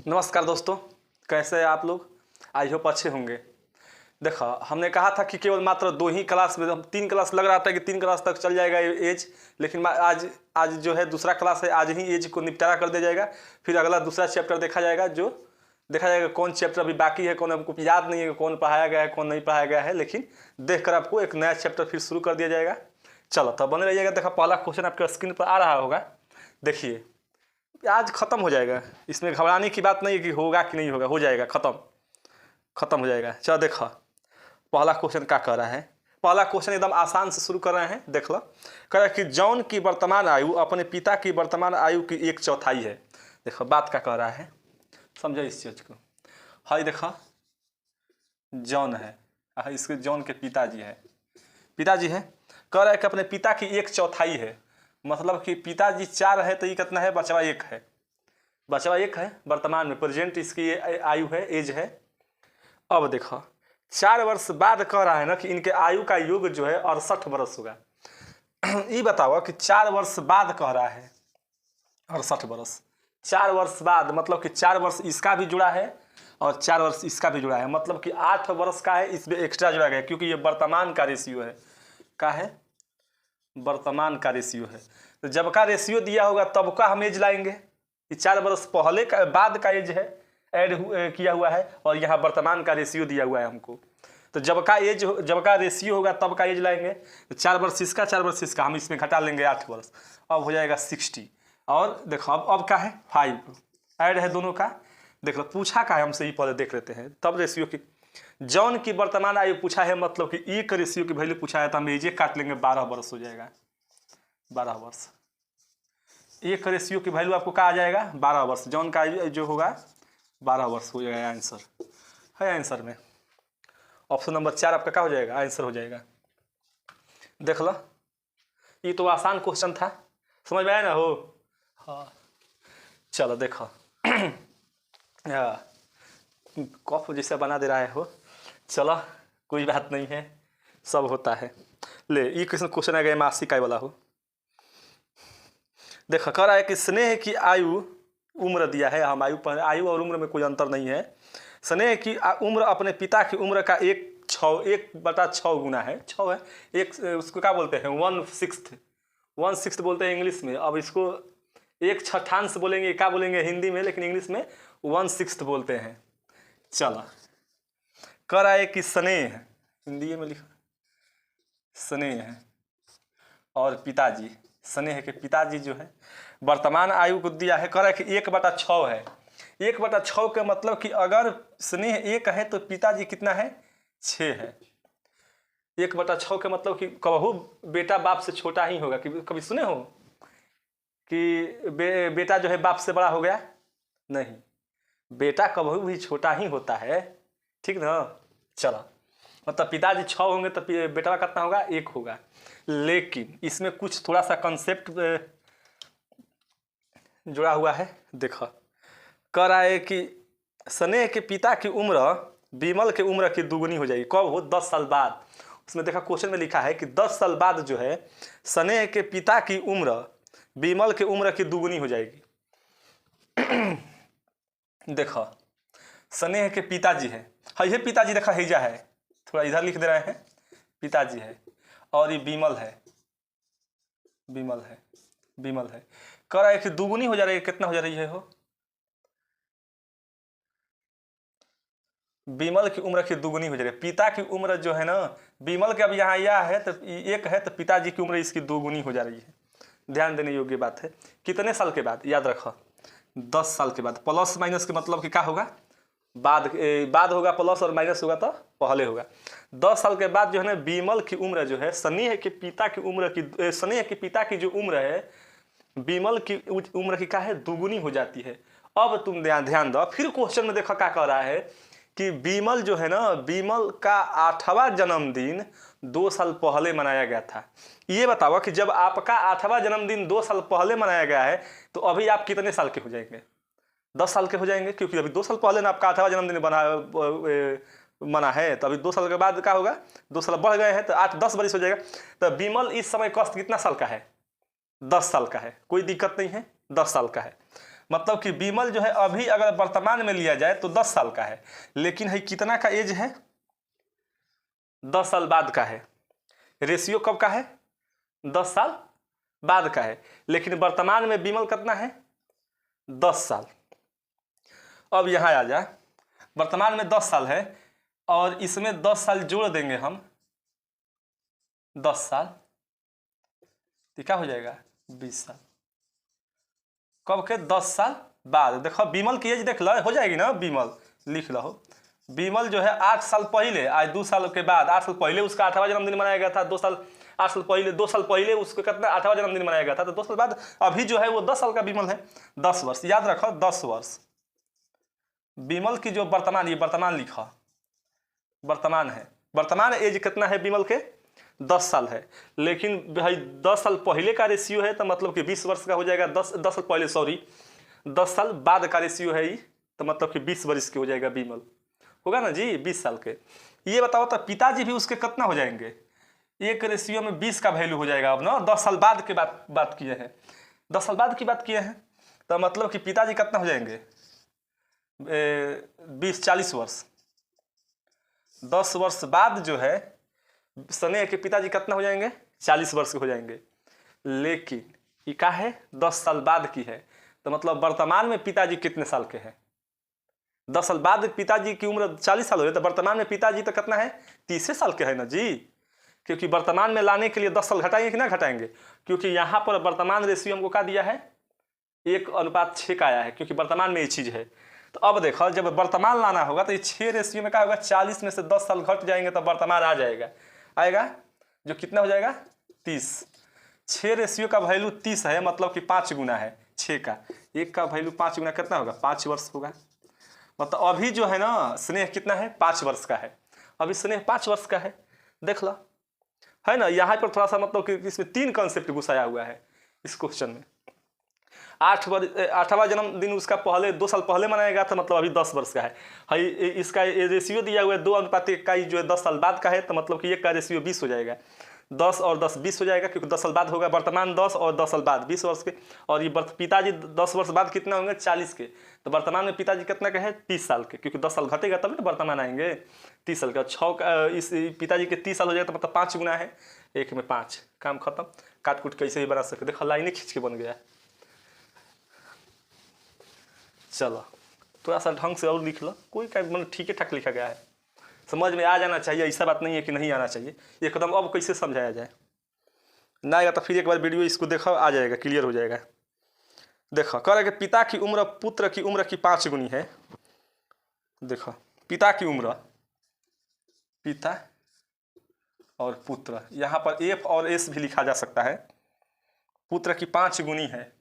नमस्कार दोस्तों, कैसे हैं आप लोग। आई होप अच्छे होंगे। देखो, हमने कहा था कि केवल मात्र 2 ही क्लास में, हम 3 क्लास लग रहा था कि 3 क्लास तक चल जाएगा ये एज, लेकिन आज जो है दूसरा क्लास है, आज ही एज को निपटारा कर दिया जाएगा। फिर अगला दूसरा चैप्टर देखा जाएगा, जो देखा जाएगा कौन चैप्टर अभी बाकी है, कौन हमको याद नहीं है, कौन पढ़ाया गया है, कौन नहीं पढ़ाया गया है, लेकिन देख कर आपको एक नया चैप्टर फिर शुरू कर दिया जाएगा। चलो तब बने रहिएगा। देखो, पहला क्वेश्चन आपके स्क्रीन पर आ रहा होगा, देखिए। आज ख़त्म हो जाएगा, इसमें घबराने की बात नहीं है कि होगा कि नहीं होगा, हो जाएगा, ख़त्म हो जाएगा। चलो देखो, पहला क्वेश्चन क्या कह रहा है। पहला क्वेश्चन एकदम आसान से शुरू कर रहे हैं। देख लो, कह रहा है कि जॉन की वर्तमान आयु अपने पिता की वर्तमान आयु की 1/4 है। देखो बात क्या कह रहा है, समझो इस चीज़ को। हाई देखो, जॉन है, इसके जॉन के पिताजी है, कह रहा है कि अपने पिता की 1/4 है। मतलब कि पिताजी 4 है तो ये कितना है, बचवा 1 है, वर्तमान में प्रेजेंट इसकी आयु है, एज है। अब देखो 4 वर्ष बाद कह रहा है ना कि इनके आयु का योग जो है 68 वर्ष होगा। ये बताओ कि 4 वर्ष बाद कह रहा है 68 वर्ष, 4 वर्ष बाद, मतलब कि 4 वर्ष इसका भी जुड़ा है और 4 वर्ष इसका भी जुड़ा है, मतलब कि 8 वर्ष का है, इसमें एक्स्ट्रा जुड़ा गया, क्योंकि ये वर्तमान का रेशियो है। क्या है? वर्तमान का रेशियो है। तो जब का रेशियो दिया होगा तब का हम एज लाएंगे। ये 4 वर्ष पहले का, बाद का एज है, ऐड किया हुआ है, और यहाँ वर्तमान का रेशियो दिया हुआ है हमको। तो जब का रेशियो होगा तब का एज लाएंगे। तो 4 वर्ष इसका, 4 वर्ष इसका, हम इसमें घटा लेंगे 8 वर्ष, अब हो जाएगा 60। और देखो अब का है 5, ऐड है दोनों का। देख लो पूछा का है हमसे, ये पहले देख लेते हैं तब रेशियो की। जॉन की वर्तमान आयु पूछा है, मतलब कि एक रेशियो की वैल्यू पूछा है, तो हम एजे काट लेंगे, 12 वर्ष हो जाएगा, 12 वर्ष। एक रेशियो की वैल्यू आपको कहा जाएगा 12 वर्ष, जॉन का जो होगा 12 वर्ष हो जाएगा। आंसर है, आंसर में ऑप्शन नंबर 4 आपका क्या हो जाएगा, आंसर हो जाएगा। देख लो, ये तो आसान क्वेश्चन था, समझ में आया ना हो। हाँ चलो देखो, कॉफ जैसा बना दे रहा है हो, चलो कोई बात नहीं है, सब होता है। ले ये क्वेश्चन आ गया मासिक आय वाला हो। देखो कह रहा है कि स्नेह की आयु, उम्र दिया है, हम आयु और उम्र में कोई अंतर नहीं है। स्नेह की उम्र अपने पिता की उम्र का 1/6 गुना है, 6 है, एक उसको क्या बोलते हैं, 1/6 बोलते हैं इंग्लिश में। अब इसको 1/6 बोलेंगे, क्या बोलेंगे हिंदी में, लेकिन इंग्लिश में 1/6 बोलते हैं। चलो कह रहा है कि स्नेह, हिंदी में लिखा स्नेह है, और पिताजी, स्नेह के पिताजी जो है वर्तमान आयु को दिया है, कह रहा है कि 1/6 है। 1/6 का मतलब कि अगर स्नेह 1 है तो पिताजी कितना है, 6 है। 1/6 का मतलब कि कबहू बेटा बाप से छोटा ही होगा। कभी सुने हो कि बेटा जो है बाप से बड़ा हो गया? नहीं, बेटा कबहू भी छोटा ही होता है, ठीक ना। चलो मतलब पिताजी 6 होंगे तो बेटा कितना होगा, 1 होगा। लेकिन इसमें कुछ थोड़ा सा कंसेप्ट जुड़ा हुआ है। देखो कह रहा है कि स्नेह के पिता की उम्र विमल के उम्र की दुगुनी हो जाएगी। कब हो? 10 साल बाद। उसमें देखा क्वेश्चन में लिखा है कि 10 साल बाद जो है स्नेह के पिता की उम्र विमल के उम्र की दुगुनी हो जाएगी। देखो स्नेह के पिताजी है, हाँ ये पिताजी देखा हैजा है, थोड़ा इधर लिख दे रहे हैं, पिताजी है, और ये विमल है, कह रहा है कि दुगुनी हो जा रही है। कितना हो जा रही है हो? विमल की उम्र की दुगुनी हो जा रही है। पिता की उम्र जो है ना, विमल के अब यहाँ यह है तो 1 है, तो पिताजी की उम्र इसकी दुगुनी हो जा रही है। ध्यान देने योग्य बात है। कितने साल के बाद? याद रखो 10 साल के बाद। प्लस माइनस के मतलब कि क्या होगा, बाद होगा, प्लस और माइनस होगा तो पहले होगा। 10 साल के बाद जो है ना, विमल की उम्र जो है स्नेह के पिता की उम्र की, स्नेह के पिता की जो उम्र है विमल की उम्र की क्या है, दुगुनी हो जाती है। अब तुम ध्यान दो, फिर क्वेश्चन में देखो क्या कह रहा है कि विमल जो है ना, विमल का 8वां जन्मदिन 2 साल पहले मनाया गया था। ये बताओ कि जब आपका 8वां जन्मदिन 2 साल पहले मनाया गया है तो अभी आप कितने साल के हो जाएंगे? 10 साल के हो जाएंगे, क्योंकि अभी 2 साल पहले ना आपका 8वां जन्मदिन मना है, तो अभी 2 साल के बाद क्या होगा, 2 साल बढ़ गए हैं तो 8-10 वर्ष हो जाएगा। तो विमल इस समय कष्ट कितना साल का है? 10 साल का है, कोई दिक्कत नहीं है, 10 साल का है। मतलब कि बीमल जो है अभी अगर वर्तमान में लिया जाए तो 10 साल का है, लेकिन है कितना का एज है, 10 साल बाद का है। रेशियो कब का है, 10 साल बाद का है, लेकिन वर्तमान में बीमल कितना है, 10 साल। अब यहां आ जाए, वर्तमान में 10 साल है और इसमें 10 साल जोड़ देंगे हम, 10 साल, तो क्या हो जाएगा 20 साल। कब के, 10 साल बाद। देखो बीमल की एज देख लो, हो जाएगी ना, बीमल लिख लो, बीमल जो है 8 साल पहले, आज 2 साल के बाद, 8 साल पहले उसका 8वां जन्मदिन मनाया गया था, 2 साल 8 साल पहले, 2 साल पहले उसको कितना 8वां जन्मदिन मनाया गया था, तो 2 साल बाद अभी जो है वो 10 साल का बीमल है। 10 वर्ष याद रखो, 10 वर्ष। बीमल की जो वर्तमान, ये वर्तमान लिखा, वर्तमान है, वर्तमान एज कितना है बीमल के, 10 साल है, लेकिन भाई 10 साल पहले का रेशियो है तो मतलब कि 20 वर्ष का हो जाएगा। 10 साल पहले, सॉरी 10 साल बाद का रेशियो है ये, तो मतलब कि 20 वर्ष के हो जाएगा बीमल, होगा ना जी 20 साल के। ये बताओ तो पिताजी भी उसके कितना हो जाएंगे, एक रेशियो में 20 का वैल्यू हो जाएगा। अब ना 10 साल बाद के बात किए हैं, 10 साल बाद की बात किए हैं, तो मतलब कि पिताजी कितना हो जाएंगे, 40 वर्ष। 10 वर्ष बाद जो है स्नेह के पिताजी कितना हो जाएंगे, 40 वर्ष के हो जाएंगे। लेकिन ये क्या है, 10 साल बाद की है, तो मतलब वर्तमान में पिताजी कितने साल के हैं, 10 साल बाद पिताजी की उम्र 40 साल हो गई, तो वर्तमान में पिताजी तो कितना है, 30 साल के है ना जी, क्योंकि वर्तमान में लाने के लिए 10 साल घटाएंगे कि ना घटाएंगे, क्योंकि यहाँ पर वर्तमान रेशियो हमको क्या दिया है, 1:6 का आया है, क्योंकि वर्तमान में ये चीज़ है। तो अब देखो जब वर्तमान लाना होगा तो ये 6 रेशियो में क्या होगा, 40 में से 10 साल घट जाएंगे तो वर्तमान आ जाएगा, आएगा जो कितना हो जाएगा 30। 6 रेशियो का वैल्यू 30 है, मतलब कि 5 गुना है 6 का, 1 का वैल्यू 5 गुना कितना होगा, 5 वर्ष होगा। मतलब अभी जो है ना स्नेह कितना है, 5 वर्ष का है, अभी स्नेह 5 वर्ष का है, देख लो है ना। यहाँ पर थोड़ा सा मतलब कि इसमें 3 कॉन्सेप्ट घुसाया हुआ है इस क्वेश्चन में। 8वां जन्मदिन उसका पहले 2 साल पहले मनाया गया था, मतलब अभी 10 वर्ष का है। इसका रेशियो दिया हुआ है 2:1 का, जो है 10 साल बाद का है, तो मतलब कि 1 का रेशियो 20 हो जाएगा, 10 और 10 20 हो जाएगा, क्योंकि 10 साल बाद होगा, वर्तमान 10 और 10 साल बाद 20 वर्ष के। और ये पिताजी 10 वर्ष बाद कितना होंगे, 40 के, तो वर्तमान में पिताजी कितना के है, 30 साल के, क्योंकि 10 साल घटेगा तब तो वर्तमान आएंगे 30 साल का। 6 इस पिताजी के 30 साल हो जाएगा, तो मतलब 5 गुना है, 1 में 5, काम खत्म। काट कुट कैसे भी बना सकते, देखो लाइनें खींच के बन गया। चलो थोड़ा सा ढंग से और लिख लो, कोई का मतलब ठीक ठाक लिखा गया है, समझ में आ जाना चाहिए, ऐसा बात नहीं है कि नहीं आना चाहिए एकदम। अब कैसे समझाया जाए, ना आएगा तो फिर एक बार वीडियो इसको देखो, आ जाएगा, क्लियर हो जाएगा। देखो कह रहे कि पिता की उम्र पुत्र की उम्र की 5 गुनी है। देखो पिता की उम्र, पिता और पुत्र, यहाँ पर एफ और एस भी लिखा जा सकता है। पुत्र की 5 गुनी है,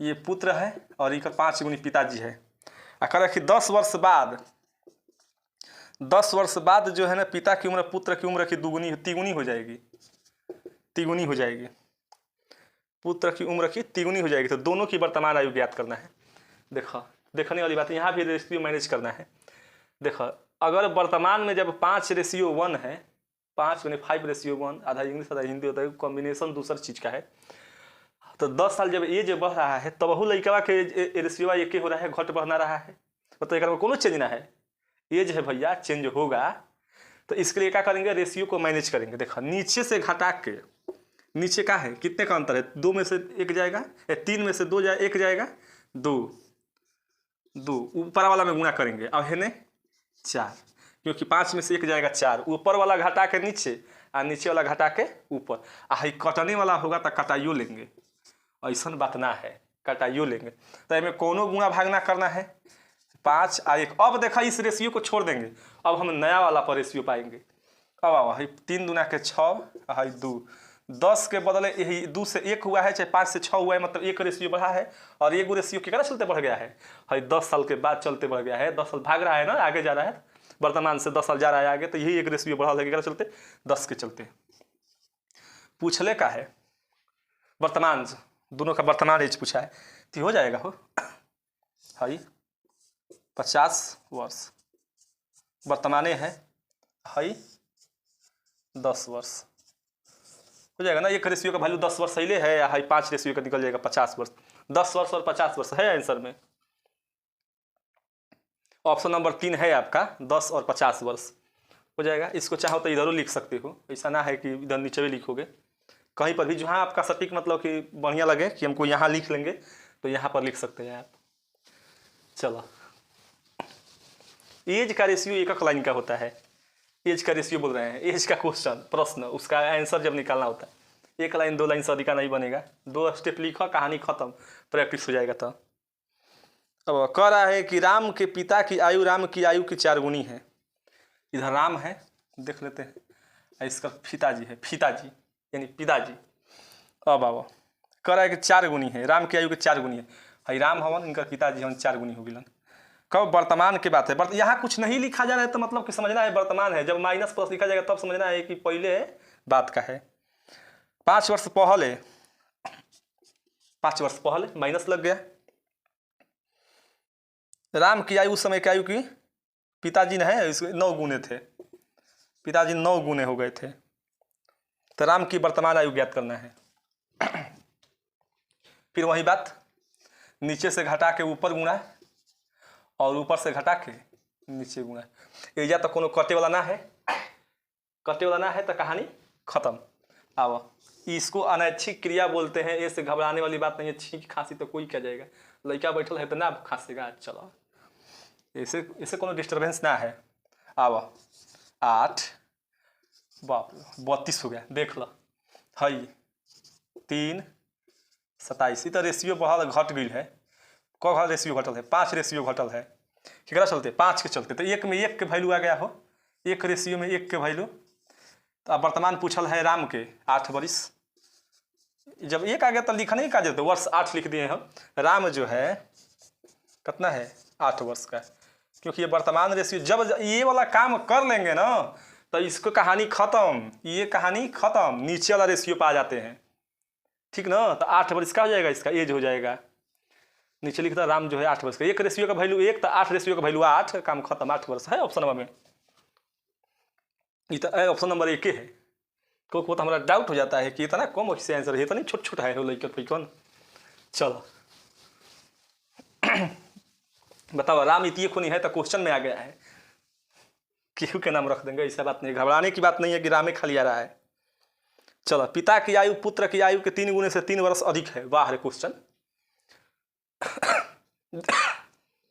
ये पुत्र है और ये 5 गुनी पिताजी है। कह रहे कि 10 वर्ष बाद जो है ना पिता की उम्र पुत्र की उम्र की तिगुनी हो जाएगी, तिगुनी हो जाएगी, पुत्र की उम्र की तिगुनी हो जाएगी। तो दोनों की वर्तमान आयु ज्ञात करना है। देखो देखने वाली बात, यहाँ भी रेशियो मैनेज करना है। देखो अगर वर्तमान में जब 5:1 है, 5:5:1, आधा इंग्लिश आधा हिंदी होता है, कॉम्बिनेशन दूसर चीज़ का है, तो 10 साल जब एज बढ़ रहा है तब वह लड़का के रेशियो एक हो रहा है, घट बढ़ना रहा है, मतलब एक कोनो चेंज ना है, एज है भैया चेंज होगा। तो इसके लिए क्या करेंगे, रेशियो को मैनेज करेंगे। देखो नीचे से घटा के, नीचे का है कितने का अंतर है, 2 में से 1 जाएगा, 3 में से 2 जाए 1 जाएगा, 2 ऊपर वाला में गुना करेंगे, अब है ने 4, क्योंकि 5 में से 1 जाएगा 4, ऊपर वाला घटा के नीचे और नीचे वाला घटा के ऊपर। हाई कटने वाला होगा तो कटाइयो लेंगे, ऐसा बात ना है, कटाइयो लेंगे। तो इसमें कोनो गुणा भाग ना करना है, 5 और 1। अब देखा इस रेशियो को छोड़ देंगे, अब हम नया वाला पर रेशियो पाएंगे। अब आओ 3 दूना के 6, 2, 10 के बदले यही 2 से 1 हुआ है, चाहे 5 से 6 हुआ है, मतलब 1 रेशियो बढ़ा है। और ये रेशियो कितना चलते बढ़ गया है, 10 साल के बाद चलते बढ़ गया है, 10 साल भाग रहा है ना, आगे जा रहा है, वर्तमान से 10 साल जा रहा है आगे, तो यही एक रेशियो बढ़ा लगेगा चलते 10 के चलते। पूछले का है वर्तमान, दोनों का वर्तमान एज पूछा है, तो हो जाएगा हो 50 वर्ष, वर्तमाने है 10 वर्ष हो जाएगा ना। एक रेशियो का वैल्यू 10 वर्ष सही है, 5 रेशियो का निकल जाएगा 50 वर्ष, 10 वर्ष और 50 वर्ष है आंसर में। ऑप्शन नंबर 3 है आपका 10 और 50 वर्ष हो जाएगा। इसको चाहो तो इधर लिख सकते हो, ऐसा ना है कि इधर नीचे भी लिखोगे, कहीं पर भी जहाँ आपका सटीक मतलब कि बढ़िया लगे कि हमको यहाँ लिख लेंगे तो यहाँ पर लिख सकते हैं आप। चलो, एज का रेशियो एक लाइन का होता है, एज का रेशियो बोल रहे हैं, एज का क्वेश्चन प्रश्न, उसका आंसर जब निकालना होता है 1 लाइन 2 लाइन से अधिक नहीं बनेगा, 2 स्टेप लिखो, कहानी खत्म, प्रैक्टिस हो जाएगा। तो अब कह रहा है कि राम के पिता की आयु राम की आयु की 4 गुनी है। इधर राम है, देख लेते हैं, इसका पिताजी है, पिताजी यानी पिताजी। अब आओ, कह रहा है कि 4 गुनी है, राम की आयु के 4 गुनी है, हई राम हवन, इनका पिताजी हवन, 4 गुनी हो गिलन। कब वर्तमान की बात है, यहाँ कुछ नहीं लिखा जा रहा है तो मतलब कि समझना है वर्तमान है, जब माइनस प्लस लिखा जाएगा तब समझना है कि पहले बात का है। 5 वर्ष पहले, 5 वर्ष पहले माइनस लग गया। राम की आयु उस समय की आयु की पिताजी ने है इसके 9 गुने थे, पिताजी 9 गुने हो गए थे, तो राम की वर्तमान आयु ज्ञात करना है। फिर वही बात, नीचे से घटा के ऊपर गुणा और ऊपर से घटा के नीचे गुणा। एजा तो कोनो कटे वाला ना है, कटे वाला ना है तो कहानी खत्म। अब इसको अनैच्छिक क्रिया बोलते हैं, ऐसे घबराने वाली बात नहीं है, छींक खांसी तो कोई क्या जाएगा, लड़का बैठल है तो ना खांसेगा, चलो ऐसे ऐसे कोनो डिस्टर्बेंस ना है। अब 8 बाप 32 हो गया, देख लो, हई 3 27, तो रेशियो बढ़ल घट गई है। कौ रेशियो घटल है, 5 रेशियो घटल है, केकरा चलते 5 के चलते, तो 1 में 1 के वैल्यू आ गया हो, 1 रेशियो में 1 के वैल्यू। तो अब वर्तमान पूछल है राम के 8 वर्ष, जब 1 आ गया तो लिखने का जो तो वर्ष 8 लिख दिए हम। राम जो है कितना है 8 वर्ष का, क्योंकि ये वर्तमान रेशियो जब ये वाला काम कर लेंगे ना तो इसको कहानी खत्म, ये कहानी खत्म, नीचे वाला रेशियो पे आ जाते हैं, ठीक ना। तो 8 वर्ष का हो जाएगा, इसका एज हो जाएगा, नीचे लिखता राम जो है 8 वर्ष का, 1 रेशियो का वैल्यू 1 तो 8 रेशियो का वैल्यू 8, काम खत्म, 8 वर्ष है ऑप्शन नंबर में। ये तो ऑप्शन नंबर 1 है। को तो हमारा डाउट हो जाता है कि इतना कम से आंसर है, इतना छोट छोटा है लड़का पैकन। चलो बताओ, राम इतिये खुनी है तो क्वेश्चन में आ गया है, केहू के नाम रख देंगे, ऐसा बात नहीं, घबराने की बात नहीं है कि रामे खाली आ रहा है। चलो, पिता की आयु पुत्र की आयु के 3 गुने से 3 वर्ष अधिक है, वाह रे क्वेश्चन।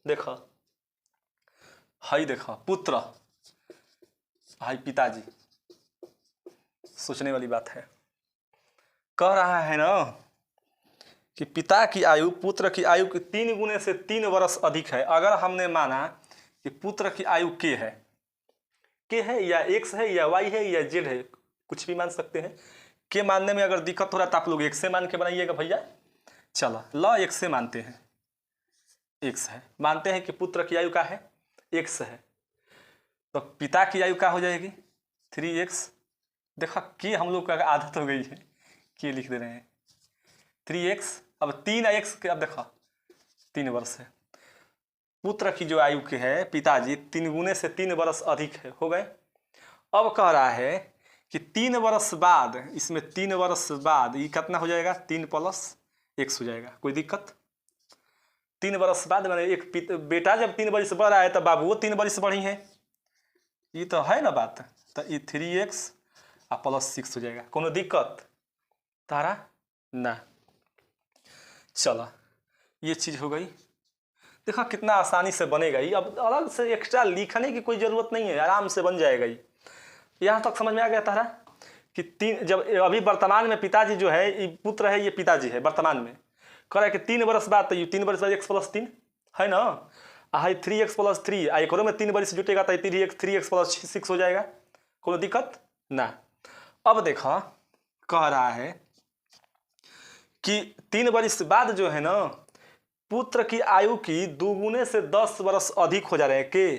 देखो हाई, देखो पुत्र हाई पिताजी, सोचने वाली बात है। कह रहा है ना कि पिता की आयु पुत्र की आयु के 3 गुने से 3 वर्ष अधिक है। अगर हमने माना कि पुत्र की आयु के है या x है या y है या z है, कुछ भी मान सकते हैं, के मानने में अगर दिक्कत हो रहा है तो आप लोग x से मान के बनाइएगा भैया। चलो लो x से मानते हैं, x है, मानते हैं कि पुत्र की आयु का है x है, तो पिता की आयु का हो जाएगी 3x। देखा कि हम लोग का आदत हो गई है कि लिख दे रहे हैं 3x। अब 3x के, अब देखो 3 वर्ष है, पुत्र की जो आयु के है पिताजी 3 गुने से 3 वर्ष अधिक है, हो गए। अब कह रहा है कि 3 वर्ष बाद, इसमें 3 वर्ष बाद ये कितना हो जाएगा 3 + x हो जाएगा, कोई दिक्कत। 3 वर्ष बाद मैंने एक बेटा जब 3 वर्ष बढ़ रहा है तो बाबू वो 3 वर्ष बढ़ी है, ये तो है ना बात। तो ये 3x +6 हो जाएगा, कोनो दिक्कत तारा ना। चलो ये चीज़ हो गई, देखो कितना आसानी से बनेगा ये, अब अलग से एक्स्ट्रा लिखने की कोई ज़रूरत नहीं है, आराम से बन जाएगा ये। यहाँ तक समझ में आ गया तारा कि 3, जब अभी वर्तमान में पिताजी जो है ये पुत्र है, ये पिताजी है वर्तमान में, कह रहा है कि 3 वर्ष बाद, तो ये 3 वर्ष बाद x + 3 है ना, है 3x + 3, एक में 3 वर्ष जुटेगा तो 3x + 6 हो जाएगा, कोनो दिक्कत ना। अब देखो कह रहा है कि 3 वर्ष बाद जो है ना पुत्र की आयु की 2 गुने से 10 वर्ष अधिक हो जा रहे हैं, के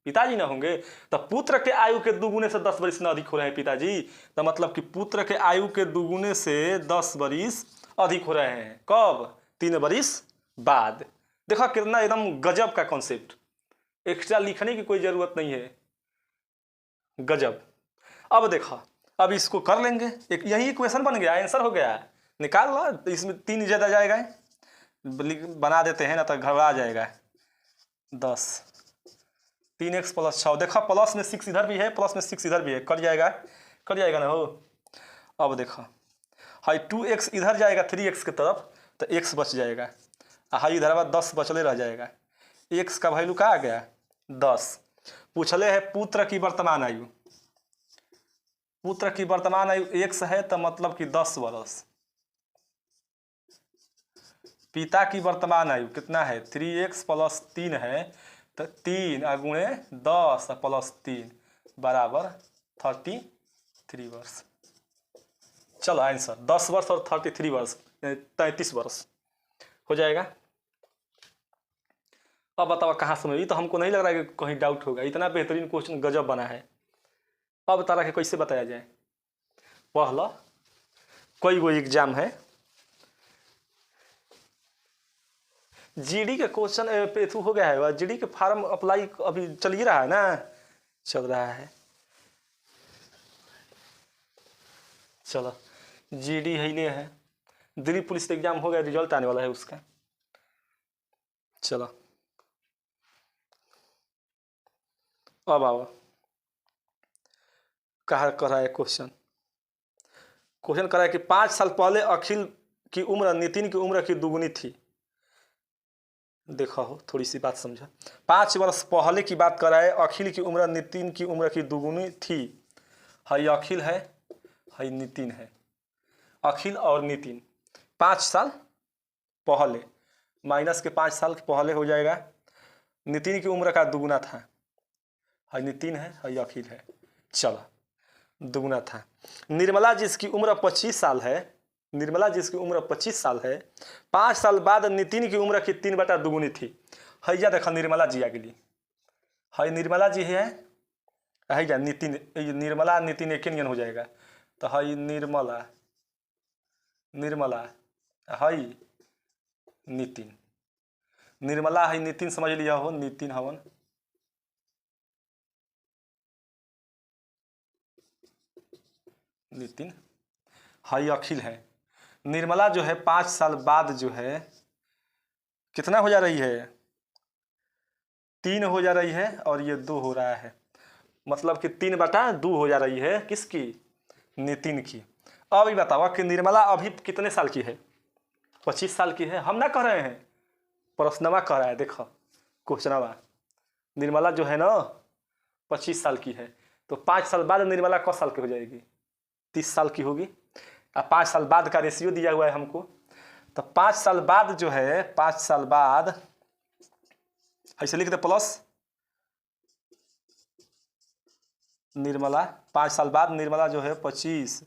पिताजी ना होंगे, तो पुत्र के आयु के 2 गुने से 10 वर्ष न अधिक हो रहे हैं पिताजी, तो मतलब कि पुत्र के आयु के 2 गुने से 10 वर्ष अधिक हो रहे हैं, कब 3 वर्ष बाद। देखो कितना एकदम गजब का कॉन्सेप्ट, एक्स्ट्रा लिखने की कोई जरूरत नहीं है, गजब। अब देखो, अब इसको कर लेंगे, एक यही इक्वेशन बन गया, आंसर हो गया, निकाल लो, तो इसमें 3 ज़्यादा जाएगा, बना देते हैं ना तो घबरा जाएगा। 10 3x + 6, देखो प्लस में 6 इधर भी है, प्लस में 6 इधर भी है, कट जाएगा ना हो। अब देखो हाई 2x इधर जाएगा 3x की तरफ तो x बच जाएगा, हाई इधर बाद 10 बचले रह जाएगा। x का वैल्यू क्या आ गया 10। पूछले है पुत्र की वर्तमान आयु, पुत्र की वर्तमान आयु x है तो मतलब कि 10 वर्ष। पिता की वर्तमान आयु कितना है 3x + 3 है तो 3 गुणे 10 + 3 बराबर 33 वर्ष। चलो आंसर 10 वर्ष और 33 वर्ष 33 वर्ष हो जाएगा। अब बताओ कहाँ समझ, ये तो हमको नहीं लग रहा है कि कहीं डाउट होगा, इतना बेहतरीन क्वेश्चन गजब बना है। अब तारा के कैसे बताया जाए, पहला कोई वो एग्जाम है जीडी के क्वेश्चन पे हो गया है, जीडी के फार्म अप्लाई अभी चल ही रहा है ना, चल रहा है। चलो जीडी है ही है, दिल्ली पुलिस एग्जाम हो गया, रिजल्ट आने वाला है उसका। चलो अब आओ, कहा कर रहा है क्वेश्चन कर रहा है कि 5 साल पहले अखिल की उम्र नितिन की उम्र की दुगुनी थी। देखा हो थोड़ी सी बात समझा, 5 वर्ष पहले की बात कर रहा है, अखिल की उम्र नितिन की उम्र की दुगुनी थी। है अखिल है नितिन है, अखिल और नितिन 5 साल पहले माइनस के 5 साल पहले हो जाएगा, नितिन की उम्र का दुगुना था, है नितिन है अखिल है, चलो दुगुना था। निर्मला जिसकी उम्र 25 साल है, निर्मला जिसकी उम्र 25 साल है, 5 साल बाद नितिन की उम्र की 3/2 थी। हैया देखा निर्मला जी आ गई, है निर्मला जी है हैया नितिन, निर्मला नितिन एक हो जाएगा तो है निर्मला है नितिन, निर्मला है नितिन समझ लिया हो, नितिन हवन नितिन है अखिल है। निर्मला जो है 5 साल बाद जो है कितना हो जा रही है 3 हो जा रही है, और ये 2 हो रहा है, मतलब कि 3/2 हो जा रही है किसकी नितिन की। अब ये बताओ कि निर्मला अभी कितने साल की है 25 साल की है, हम ना कह रहे हैं, प्रश्नवा कह रहा है। देखो क्वेश्चनवा, निर्मला जो है ना 25 साल की है तो 5 साल बाद निर्मला कौन साल की हो जाएगी 30 साल की होगी। 5 साल बाद का रेशियो दिया हुआ है हमको, तो 5 साल बाद जो है 5 साल बाद ऐसे लिख दे प्लस निर्मला, 5 साल बाद निर्मला जो है 25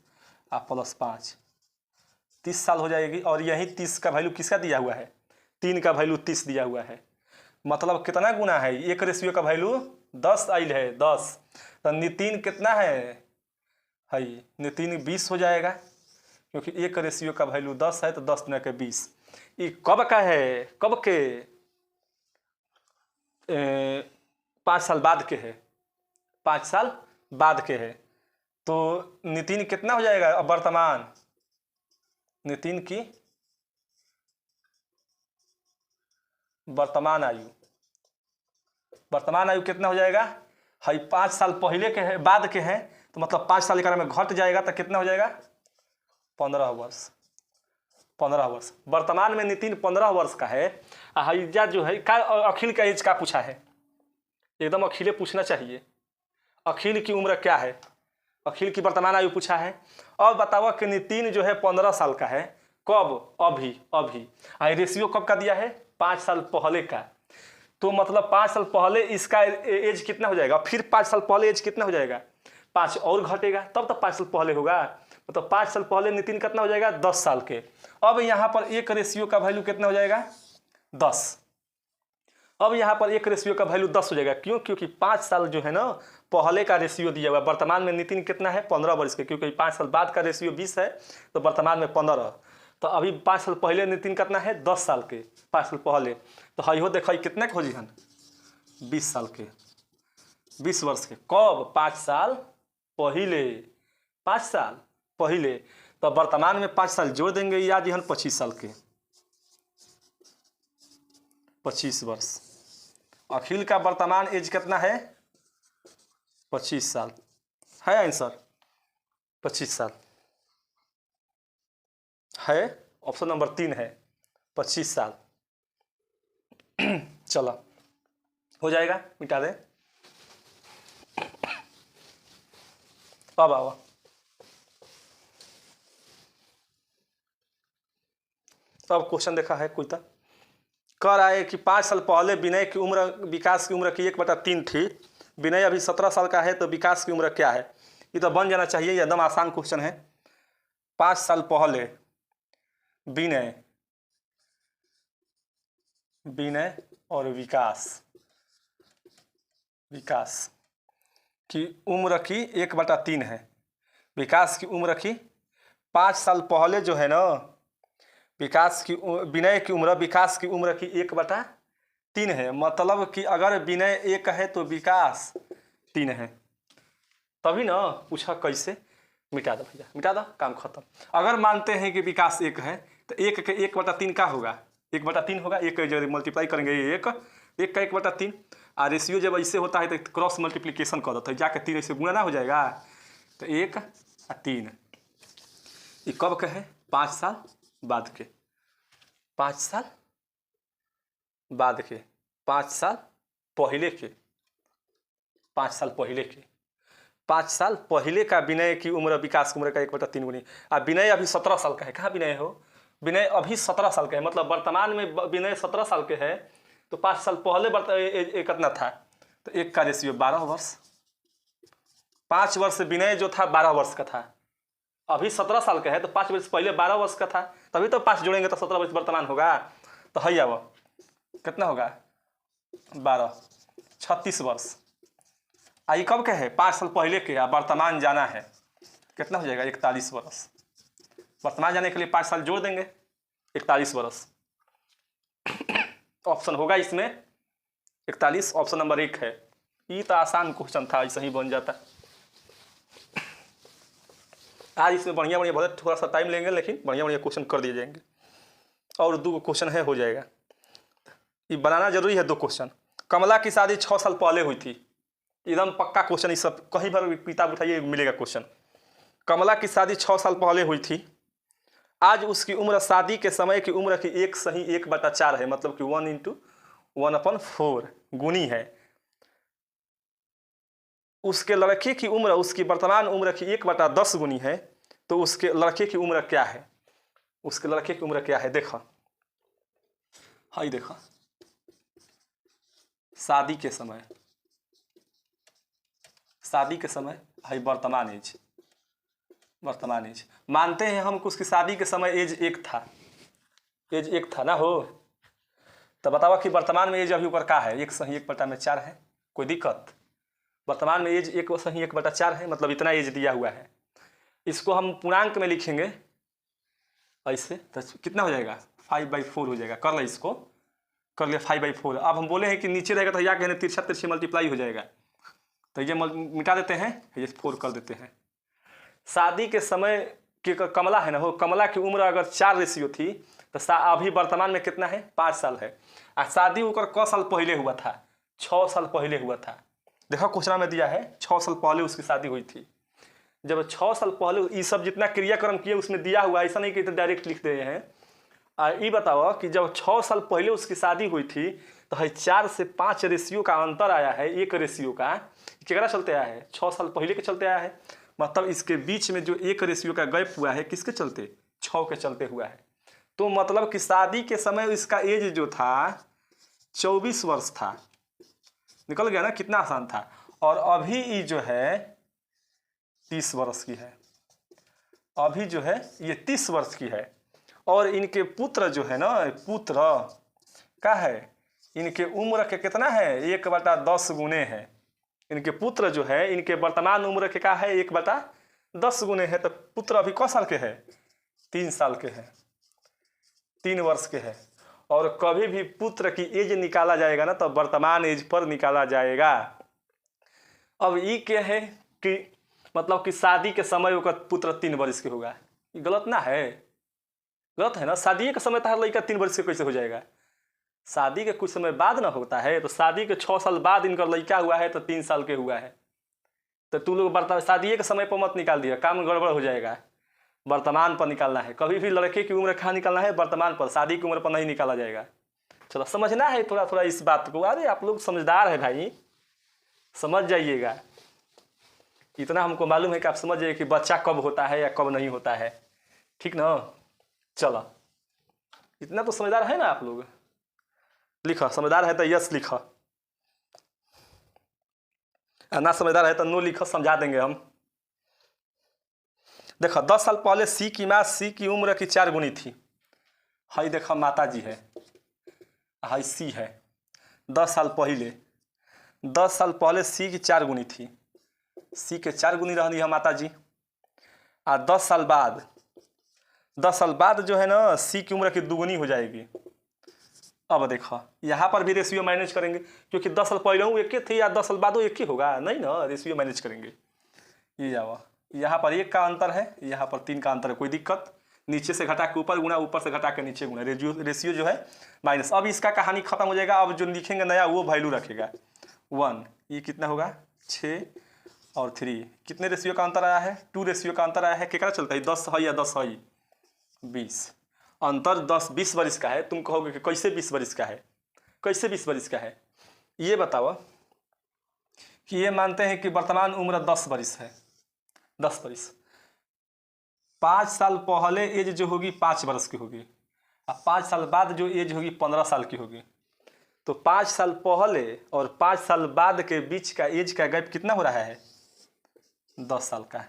+ 5 30 साल हो जाएगी। और यही 30 का वैल्यू किसका दिया हुआ है 3 का वैल्यू 30 दिया हुआ है, मतलब कितना गुना है, एक रेशियो का वैल्यू 10 आइल है 10, तो नितिन कितना है नितिन 20 हो जाएगा, क्योंकि एक रेशियो का वैल्यू 10 है तो 10 × के 20। ये कब का है, कब के 5 साल बाद के है, 5 साल बाद के है, तो नितिन कितना हो जाएगा अब वर्तमान, नितिन की वर्तमान आयु कितना हो जाएगा, 5 साल पहले के है बाद के हैं तो मतलब 5 साल के में घट जाएगा तो कितना हो जाएगा 15 वर्ष। 15 वर्ष वर्तमान में नितिन 15 वर्ष का है। हैजा जो है का अखिल का एज का पूछा है, एकदम अखिले पूछना चाहिए, अखिल की उम्र क्या है, अखिल की वर्तमान आयु पूछा है। अब बताओ कि नितिन जो है 15 साल का है, कब अभी रेशियो कब का दिया है 5 साल पहले का, तो मतलब 5 साल पहले इसका एज कितना हो जाएगा, फिर 5 साल पहले एज कितना हो जाएगा 5 और घटेगा तब तो 5 साल पहले होगा, मतलब 5 साल पहले नितिन कितना हो जाएगा 10 साल के। अब यहाँ पर एक रेशियो का वैल्यू कितना हो जाएगा 10, अब यहाँ पर एक रेशियो का वैल्यू 10 हो जाएगा, क्यों, क्योंकि 5 साल जो है ना पहले का रेशियो दिया हुआ है, वर्तमान में नितिन कितना है 15 वर्ष के, क्योंकि 5 साल बाद का रेशियो 20 है तो वर्तमान में 15, तो अभी 5 साल पहले नितिन कितना है 10 साल के, 5 साल पहले, तो हो देखो कितने खोजी हन 20 साल के, 20 वर्ष के, कब 5 साल पहले, 5 साल पहले, तो वर्तमान में 5 साल जोड़ देंगे या जी हम 25 साल के 25 वर्ष। अखिल का वर्तमान एज कितना है 25 साल है आंसर 25 साल है। ऑप्शन नंबर 3 है 25 साल। चलो हो जाएगा मिटा दे। अब आओ अब क्वेश्चन देखा है कोई तक कह रहा है कि 5 साल पहले विनय की उम्र विकास की उम्र की 1/3 थी। विनय अभी 17 साल का है तो विकास की उम्र क्या है। ये तो बन जाना चाहिए, ये एकदम आसान क्वेश्चन है। 5 साल पहले विनय और विकास की उम्र की 1/3 है। विकास की उम्र की 5 साल पहले जो है ना विनय की उम्र विकास की उम्र की 1/3 है। मतलब कि अगर विनय 1 है तो विकास 3 है। तभी ना पूछा कैसे। मिटा दो भैया मिटा दो, काम खत्म। अगर मानते हैं कि विकास 1 है तो 1 के 1/3 क्या होगा 1/3 होगा। 1 जब मल्टीप्लाई करेंगे 1 का 1/3 और रेशियो जब ऐसे होता है तो क्रॉस मल्टीप्लिकेशन कर देता है जाके 3 ऐसे गुणा ना हो जाएगा। तो 1 और 3 ये कब के है 5 साल बाद के 5 साल बाद के 5 साल पहले के 5 साल पहले के 5 साल पहले का विनय की उम्र विकास की उम्र का 1/3 गुनी। अब विनय अभी 17 साल का है। कहाँ विनय हो विनय अभी 17 साल का है। मतलब वर्तमान में विनय 17 साल के है तो 5 साल पहले कितना था तो 1 का रेशियो 12 वर्ष। 5 वर्ष विनय जो था 12 वर्ष का था। अभी 17 साल का है तो 5 वर्ष पहले 12 वर्ष का था। तभी तो 5 जोड़ेंगे तो 17 वर्ष वर्तमान होगा। तो है वो कितना होगा 12 36 वर्ष। आई कब के है 5 साल पहले के वर्तमान जाना है कितना हो जाएगा 41 वर्ष। वर्तमान जाने के लिए 5 साल जोड़ देंगे 41 वर्ष। ऑप्शन होगा इसमें 41 ऑप्शन नंबर 1 है। ये तो आसान क्वेश्चन था, ऐसा ही बन जाता। आज इसमें बढ़िया भले थोड़ा सा टाइम लेंगे लेकिन बढ़िया क्वेश्चन कर दिए जाएंगे। और 2 क्वेश्चन है हो जाएगा। ये बनाना जरूरी है 2 क्वेश्चन। कमला की शादी 6 साल पहले हुई थी। एकदम पक्का क्वेश्चन, इस सब कहीं पर किताब उठाइए मिलेगा क्वेश्चन। कमला की शादी 6 साल पहले हुई थी। आज उसकी उम्र शादी के समय की उम्र की 1/4 है। मतलब कि 1 × 1/4 गुनी है। उसके लड़के की उम्र उसकी वर्तमान उम्र की 1/10 गुनी है। तो उसके लड़के की उम्र क्या है उसके लड़के की उम्र क्या है। देखा हाई देखा शादी के समय हाई वर्तमान एज मानते हैं हम उसकी शादी के समय एज 1 था ना हो। तो बताओ कि वर्तमान में एज अभी ऊपर क्या है 1/4 है। कोई दिक्कत। वर्तमान में एज 1/4 है मतलब इतना एज दिया हुआ है। इसको हम पूर्णांक में लिखेंगे ऐसे तो कितना हो जाएगा 5/4 हो जाएगा। कर ले इसको कर लिया 5/4। अब हम बोले हैं कि नीचे रहेगा तो या कहने तिरछा मल्टीप्लाई हो जाएगा। तो ये मिटा देते हैं ये 4 कर देते हैं। शादी के समय की कमला है ना हो कमला की उम्र अगर 4 रेशियो थी तो अभी वर्तमान में कितना है 5 साल है। और शादी होकर क साल पहले हुआ था 6 साल पहले हुआ था। देखो क्वेश्चन में दिया है 6 साल पहले उसकी शादी हुई थी। जब 6 साल पहले ये सब जितना क्रियाक्रम किए उसमें दिया हुआ ऐसा नहीं कि डायरेक्ट लिख दे हैं। ये बताओ कि जब 6 साल पहले उसकी शादी हुई थी तो है 4 से 5 रेशियो का अंतर आया है। 1 रेशियो का केकरा चलते आया है 6 साल पहले के चलते आया है। मतलब इसके बीच में जो 1 रेशियो का गैप हुआ है किसके चलते 6 के चलते हुआ है। तो मतलब कि शादी के समय इसका एज जो था 24 वर्ष था। निकल गया ना कितना आसान था। और अभी ये जो है 30 वर्ष की है। अभी जो है ये 30 वर्ष की है। और इनके पुत्र जो है ना पुत्र क्या है इनके उम्र के कितना है 1/10 गुने है। इनके पुत्र जो है इनके वर्तमान उम्र के क्या है 1/10 गुने है। तो पुत्र अभी कौन साल के है 3 साल के है 3 वर्ष के है। और कभी भी पुत्र की एज निकाला जाएगा ना तो वर्तमान एज पर निकाला जाएगा। अब ये क्या है कि मतलब कि शादी के समय उसका पुत्र 3 वर्ष के होगा। ये गलत ना है? गलत है ना? शादी के समय तहार लड़का 3 वर्ष के कैसे हो जाएगा? शादी के कुछ समय बाद ना होता है, तो शादी के 6 साल बाद इनका लड़का हुआ है तो 3 साल के हुआ है। तो तू लोग शादी के समय पर मत निकाल दिया, काम गड़बड़ हो जाएगा। वर्तमान पर निकालना है, कभी भी लड़के की उम्र कहाँ निकालना है? वर्तमान पर, शादी की उम्र पर नहीं निकाला जाएगा। चलो समझना है थोड़ा थोड़ा इस बात को। अरे आप लोग समझदार है भाई, समझ जाइएगा। इतना हमको मालूम है कि आप समझ जाइए कि बच्चा कब होता है या कब नहीं होता है, ठीक ना? चलो इतना तो समझदार है ना आप लोग। लिखो समझदार है तो यस लिखो, ना समझदार है तो नो लिखो, समझा देंगे हम। देखो 10 साल पहले सी की माँ सी की उम्र की 4 गुनी थी। हाई देखो माता जी है, हाई सी है। 10 साल पहले, 10 साल पहले सी की 4 गुनी थी, सी के 4 गुनी रहनी है माता जी। और 10 साल बाद, 10 साल बाद जो है ना सी की उम्र की 2 गुनी हो जाएगी। अब देखो यहाँ पर भी रेशियो मैनेज करेंगे, क्योंकि 10 साल पहले वो एक ही थी या 10 साल बाद वो एक ही होगा, नहीं ना? रेशियो मैनेज करेंगे। ये जाओ, यहाँ पर 1 का अंतर है, यहाँ पर 3 का अंतर है, कोई दिक्कत? नीचे से घटा के ऊपर गुना, ऊपर से घटा के नीचे गुना, रेशियो जो है माइनस। अब इसका कहानी खत्म हो जाएगा। अब जो लिखेंगे नया वो वैल्यू रखेगा 1। ये कितना होगा? 6 और 3। कितने रेशियो का अंतर आया है? 2 रेशियो का अंतर आया है। क्या चलता है? 10 है या 10 है? 20। अंतर 10-20 वर्ष का है। तुम कहोगे कि कैसे 20 वर्ष का है? कैसे 20 वर्ष का है? ये बताओ कि ये मानते हैं कि वर्तमान उम्र 10 वर्ष है, 10 वर्ष। 5 साल पहले एज जो होगी 5 वर्ष की होगी, और 5 साल बाद जो एज होगी 15 साल की होगी। तो 5 साल पहले और 5 साल बाद के बीच का एज का गैप कितना हो रहा है? 10 साल का।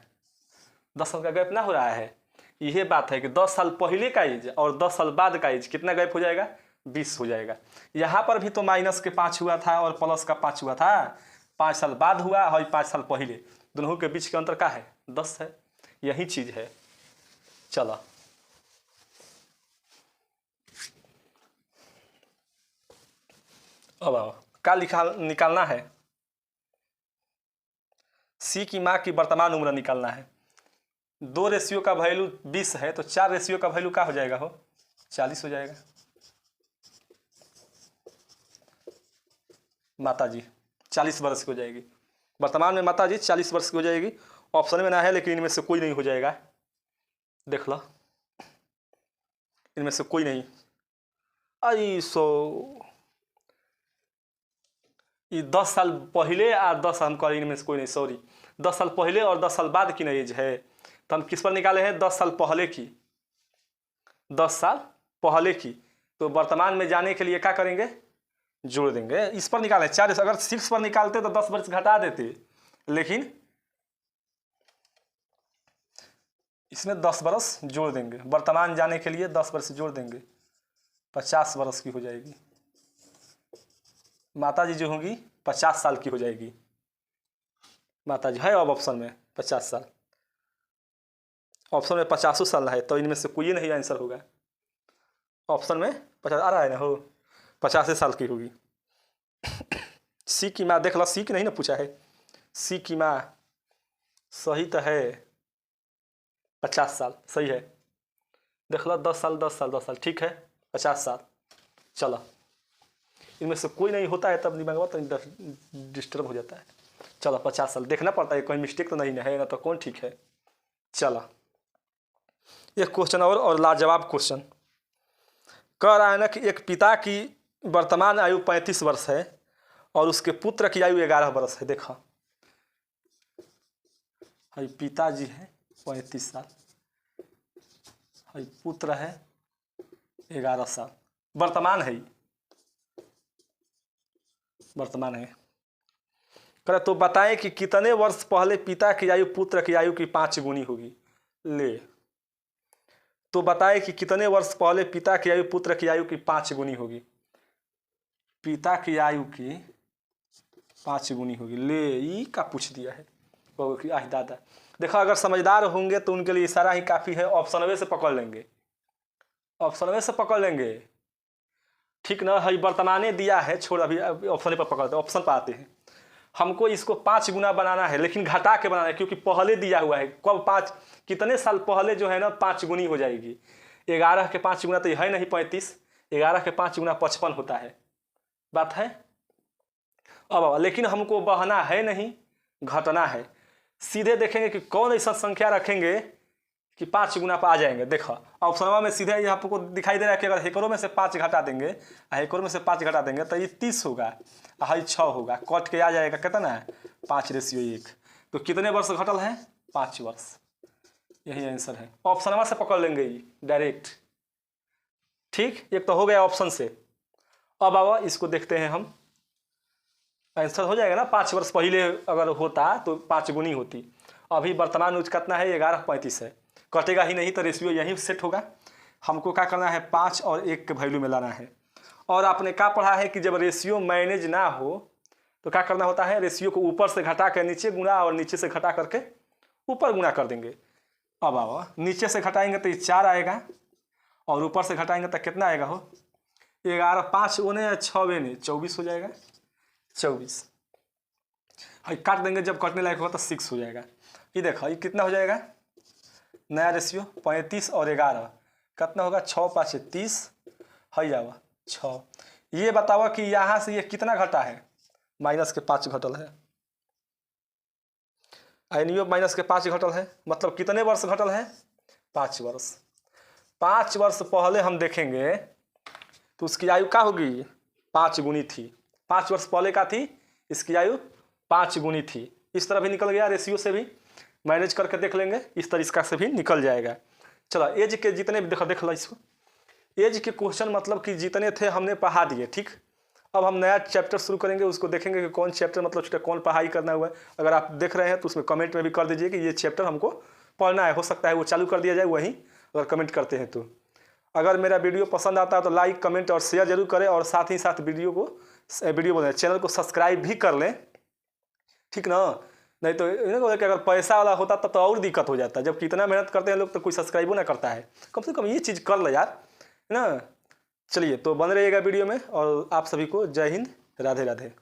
10 साल का गैप ना हो रहा है। यह बात है कि 10 साल पहले का एज और 10 साल बाद का एज कितना गैप हो जाएगा? 20 हो जाएगा। यहाँ पर भी तो माइनस के 5 हुआ था और प्लस का 5 हुआ था। 5 साल बाद हुआ और 5 साल पहले, दोनों के बीच का अंतर क्या है? 10 है। यही चीज है। चलो अब आओ, क्या निकालना है? सी की माँ की वर्तमान उम्र निकालना है। 2 रेशियो का वैल्यू 20 है, तो 4 रेशियो का वैल्यू क्या हो जाएगा? हो 40 हो जाएगा। माता जी 40 वर्ष की हो जाएगी। वर्तमान में माता जी 40 वर्ष की हो जाएगी। ऑप्शन में ना है, लेकिन इनमें से कोई नहीं हो जाएगा। देख लो, इनमें से कोई नहीं। ये 10 साल पहले और 10 साल हम इनमें से कोई नहीं, सॉरी 10 साल पहले और 10 साल बाद की ना एज है। तो हम किस पर निकाले हैं? 10 साल पहले की, 10 साल पहले की। तो वर्तमान में जाने के लिए क्या करेंगे? जोड़ देंगे। इस पर निकाले 4। अगर 6 पर निकालते तो 10 वर्ष घटा देते, लेकिन इसमें 10 वर्ष जोड़ देंगे। वर्तमान जाने के लिए 10 वर्ष जोड़ देंगे, 50 वर्ष की हो जाएगी। माता जी जो होंगी 50 साल की हो जाएगी। माता जी है अब ऑप्शन में 50 साल, ऑप्शन में 50 साल है, तो इनमें से कोई नहीं आंसर होगा। ऑप्शन में 50 आ रहा है ना, हो 50 साल की होगी। सी की माँ देख लो, सी की नहीं ना पूछा है। सी की माँ सही तो है, 50 साल सही है। देख लो 10 साल 10 साल 10 साल, ठीक है 50 साल। चलो इनमें से कोई नहीं होता है तब दिमाग तो डिस्टर्ब हो जाता है। चलो 50 साल देखना पड़ता है, कोई मिस्टेक तो नहीं है ना, तो कौन ठीक है। चलो एक क्वेश्चन और लाजवाब क्वेश्चन कह रहा है ना कि एक पिता की वर्तमान आयु 35 वर्ष है और उसके पुत्र की आयु 11 वर्ष है। देखा हाई पिताजी है 35 साल, हाई पुत्र है 11 साल। वर्तमान है, वर्तमान है। करे तो बताएं कि कितने वर्ष पहले पिता की आयु पुत्र की आयु की 5 गुनी होगी। ले तो बताएं कि कितने वर्ष पहले पिता की आयु पुत्र की आयु की 5 गुनी होगी। पिता की आयु की 5 गुनी होगी। ले ई का पूछ दिया है कि आह दादा। देखो अगर समझदार होंगे तो उनके लिए इशारा ही काफ़ी है। ऑप्शन वे से पकड़ लेंगे, ऑप्शन वे से पकड़ लेंगे, ठीक ना है। वर्तमाने दिया है, छोड़ अभी ऑप्शन पर पकड़ते हैं, ऑप्शन पर आते हैं। हमको इसको 5 गुना बनाना है, लेकिन घटा के बनाना है क्योंकि पहले दिया हुआ है। कब 5, कितने साल पहले जो है ना 5 गुनी हो जाएगी। 11 के 5 गुना तो है नहीं 35, 11 के 5 गुना 55 होता है, बात है। अब लेकिन हमको बढ़ना है नहीं, घटना है। सीधे देखेंगे कि कौन ऐसा संख्या रखेंगे कि 5 गुना पर आ जाएंगे। देखो ऑप्शन में सीधे यहाँ आपको दिखाई दे रहा है कि अगर हेकड़ों में से 5 घटा देंगे, हेकड़ों में से 5 घटा देंगे तो ये 30 होगा, हाई 6 होगा, कट के आ जाएगा कितना है 5:1। तो कितने वर्ष घटल है 5 वर्ष, यही आंसर है। ऑप्शन से पकड़ लेंगे ये डायरेक्ट, ठीक। एक तो हो गया ऑप्शन से। अब आओ इसको देखते हैं हम, आंसर हो जाएगा ना। 5 वर्ष पहले अगर होता तो 5 गुनी होती। अभी वर्तमान उच्च कितना है 11:35 है, कटेगा ही नहीं तो रेशियो यहीं सेट होगा। हमको क्या करना है 5 और 1 के वैल्यू में लाना है। और आपने क्या पढ़ा है कि जब रेशियो मैनेज ना हो तो क्या करना होता है, रेशियो को ऊपर से घटा कर नीचे गुना और नीचे से घटा करके ऊपर गुना कर देंगे। अब आओ नीचे से घटाएंगे तो ये 4 आएगा और ऊपर से घटाएंगे तो कितना आएगा हो 11, 5 ओने 6 वेने 24 हो जाएगा, 24। काट देंगे, जब कटने लायक होगा तो 6 हो जाएगा। ये देखो ये कितना हो जाएगा नया रेशियो 35 और 11 कितना होगा 6 5 30 है जावा 6। ये बताओ कि यहाँ से ये कितना घटा है, -5 घटल है। आयनियो -5 घटल है, मतलब कितने वर्ष घटल है 5 वर्ष। 5 वर्ष पहले हम देखेंगे तो उसकी आयु क्या होगी 5 गुनी थी। 5 वर्ष पहले का थी, इसकी आयु 5 गुनी थी। इस तरह भी निकल गया, रेशियो से भी मैनेज करके देख लेंगे, इस तरीका से भी निकल जाएगा। चलो एज के जितने भी देख लो इसको, एज के क्वेश्चन मतलब कि जितने थे हमने पढ़ा दिए, ठीक। अब हम नया चैप्टर शुरू करेंगे, उसको देखेंगे कि कौन चैप्टर मतलब कौन पढ़ाई करना हुआ है। अगर आप देख रहे हैं तो उसमें कमेंट में भी कर दीजिए कि ये चैप्टर हमको पढ़ना है, हो सकता है वो चालू कर दिया जाए वहीं, अगर कमेंट करते हैं तो। अगर मेरा वीडियो पसंद आता है तो लाइक कमेंट और शेयर जरूर करें, और साथ ही साथ चैनल को सब्सक्राइब भी कर लें, ठीक ना। नहीं तो कि अगर पैसा वाला होता तब तो और दिक्कत हो जाता है। जब कितना मेहनत करते हैं लोग तो कोई सब्सक्राइबो ना करता है, कम से कम ये चीज़ कर ले यार, है ना। चलिए तो बन रहिएगा वीडियो में, और आप सभी को जय हिंद, राधे राधे।